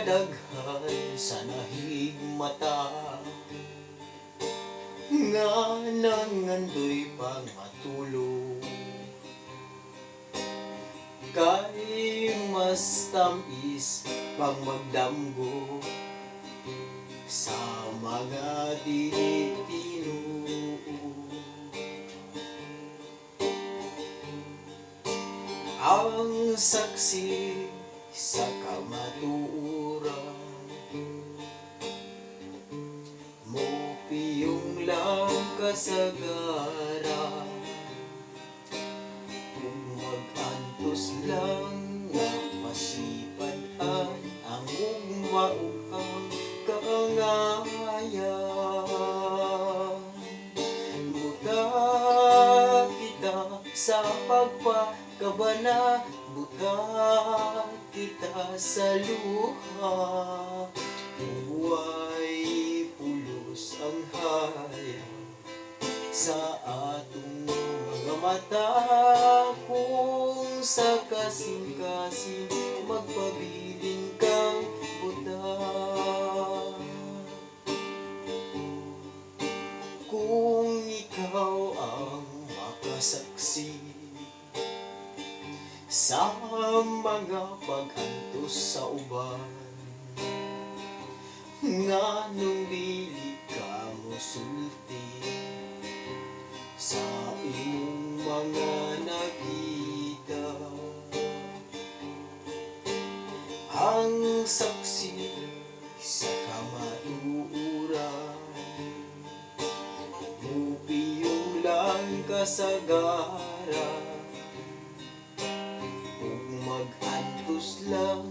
kadaghan sa nahigmata nga nangandoy pang matulog, kay mas tamis pang magdamgo sa mga dili tinuod. Ang saksi sa kamatuoran mo piyong lang kasagaran, kung mag-antos lang nga pasipan-an ang ugma-ughang kaangayan. Buta kita sa pagpakabana, buta kita sa luha, buhay pulos ang hayag sa atong mga mata, kung sa kasing-kasing magpabiling kang buta. Kung ikaw ang makasaksi sa mga pag-antos sa uban, nga nung dili ka mosulti sa imong mga nakita, ang saksi sa kamatuoran mo piyong lang kasagaran, kung mag-antos lang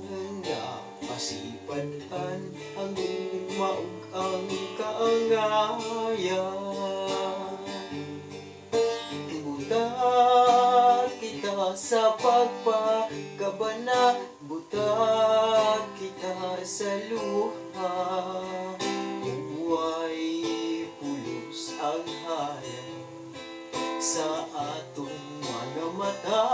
nga pasipan-an ang ugma ug ang kaangayan. Buta kita sa pagpakabana, buta kita sa luha, buhay pulos ang hayag sa atong mga mata,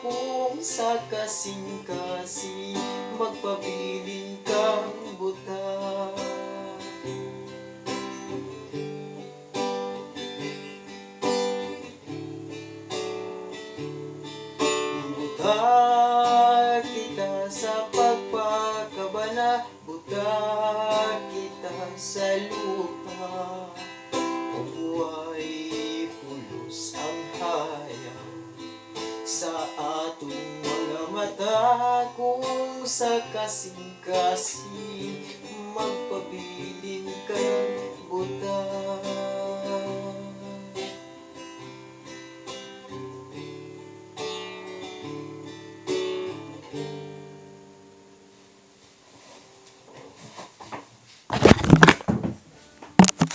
kung sa kasing-kasing magpabiling kang buta. Buta kita sa pagpakabana, buta kita sa lupa, buhay pulos ang hayag sa atong mga mata, kung sa kasing-kasing magpabiling